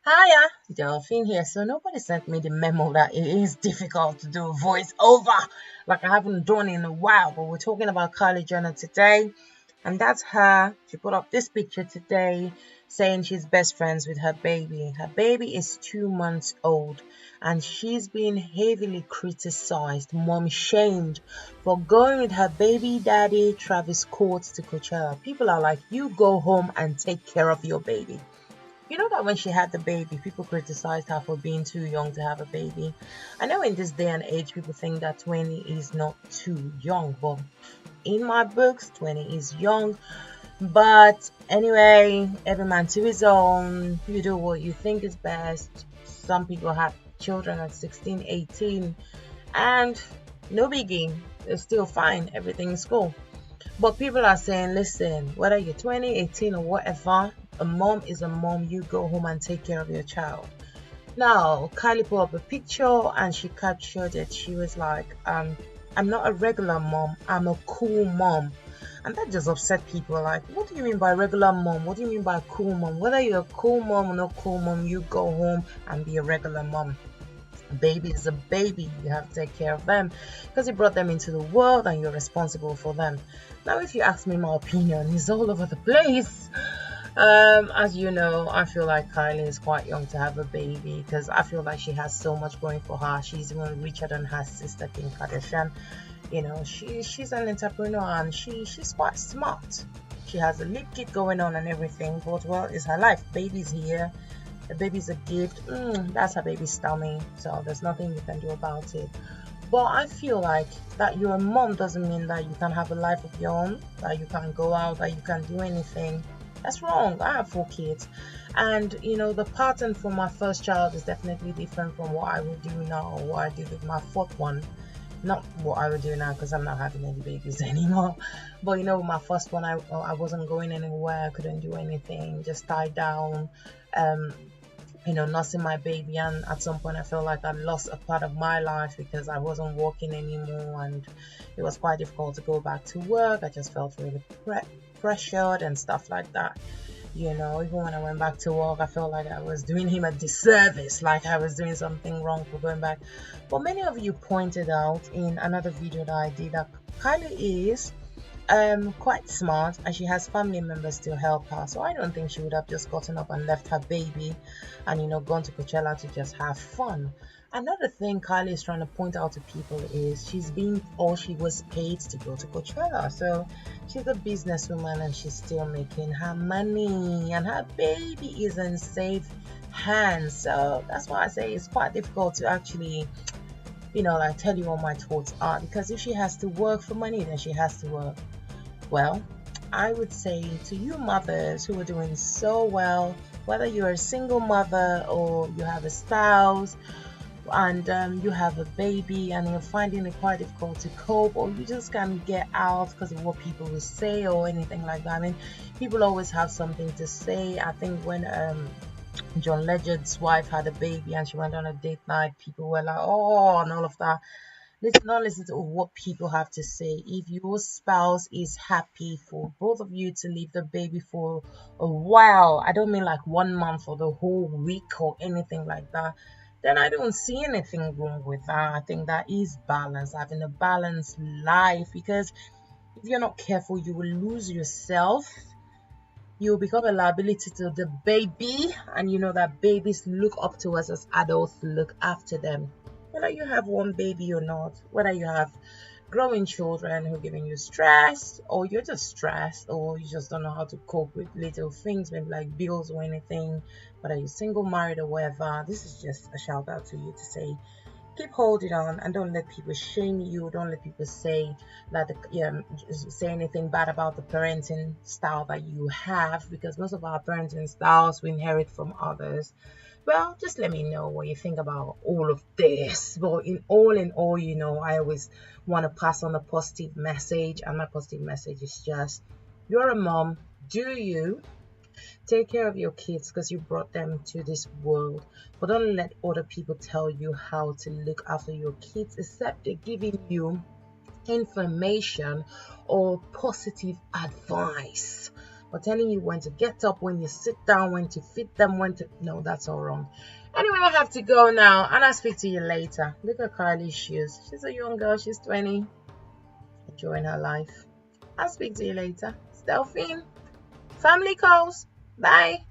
Hiya, Delphine here. So nobody sent me the memo that it is difficult to do a voice over, like I haven't done in a while. But we're talking about Kylie Jenner today, and that's her. She put up this picture today saying she's best friends with her baby. Her baby is 2 months old, and she's been heavily criticized, mom shamed for going with her baby daddy Travis Scott to Coachella. People are like, you go home and take care of your baby. You know that when she had the baby, people criticized her for being too young to have a baby. I know in this day and age, people think that 20 is not too young, but in my books, 20 is young. But anyway, every man to his own. You do what you think is best. Some people have children at 16, 18, and no biggie. It's still fine. Everything is cool. But people are saying, listen, whether you're 20, 18, or whatever, a mom is a mom. You go home and take care of your child. Now, Kylie put up a picture and she captured it. She was like, I'm not a regular mom. I'm a cool mom. And that just upset people. Like, what do you mean by regular mom? What do you mean by cool mom? Whether you're a cool mom or not cool mom, you go home and be a regular mom. Baby is a baby. You have to take care of them because you brought them into the world and you're responsible for them. Now, if you ask me my opinion, it's all over the place. As you know, I feel like Kylie is quite young to have a baby because I feel like she has so much going for her. She's even richer than her sister Kim Kardashian. You know, she's an entrepreneur and she's quite smart. She has a lip kit going on and everything, but well, it's her life. Baby's here. The baby's a gift. That's her baby Stormi. So there's nothing you can do about it. But I feel like that you're a mom doesn't mean that you can have a life of your own, that you can go out, that you can do anything. That's wrong. I have 4 kids. And, the pattern for my first child is definitely different from what I will do now or what I did with my fourth one. Not what I would do now because I'm not having any babies anymore. But, my first one, I wasn't going anywhere. I couldn't do anything. Just tied down. Nursing my baby, and at some point I felt like I lost a part of my life because I wasn't working anymore and it was quite difficult to go back to work. I just felt really pressured and stuff like that. Even when I went back to work, I felt like I was doing him a disservice, like I was doing something wrong for going back. But many of you pointed out in another video that I did that Kylie is quite smart and she has family members to help her, so I don't think she would have just gotten up and left her baby and gone to Coachella to just have fun. Another thing Kylie is trying to point out to people is she was paid to go to Coachella, so she's a businesswoman and she's still making her money and her baby is in safe hands. So that's why I say it's quite difficult to actually like tell you what my thoughts are, because if she has to work for money, then she has to work. Well, I would say to you mothers who are doing so well, whether you're a single mother or you have a spouse and you have a baby and you're finding it quite difficult to cope, or you just can't get out because of what people will say or anything like that. I mean, people always have something to say. I think when John Legend's wife had a baby and she went on a date night, people were like, oh, and all of that. Not listen to what people have to say. If your spouse is happy for both of you to leave the baby for a while, I don't mean like 1 month or the whole week or anything like that, then I don't see anything wrong with that. I think that is balance, having a balanced life, because if you're not careful, you will lose yourself. You'll become a liability to the baby, and that babies look up to us as adults to look after them. Whether you have one baby or not, whether you have growing children who are giving you stress, or you're just stressed, or you just don't know how to cope with little things, maybe like bills or anything, whether you're single, married, or whatever, this is just a shout out to you to say, keep holding on and don't let people shame you. Don't let people say that say anything bad about the parenting style that you have, because most of our parenting styles we inherit from others. Well, just let me know what you think about all of this. But in all, I always want to pass on a positive message, and my positive message is just, you're a mom, do you take care of your kids because you brought them to this world, but don't let other people tell you how to look after your kids, except they're giving you information or positive advice. or telling you when to get up, when you sit down, when to feed them, when to... No, that's all wrong. Anyway, I have to go now, and I'll speak to you later. Look at Kylie's shoes. She's a young girl. She's 20. Enjoying her life. I'll speak to you later. Delphine. Family calls. Bye.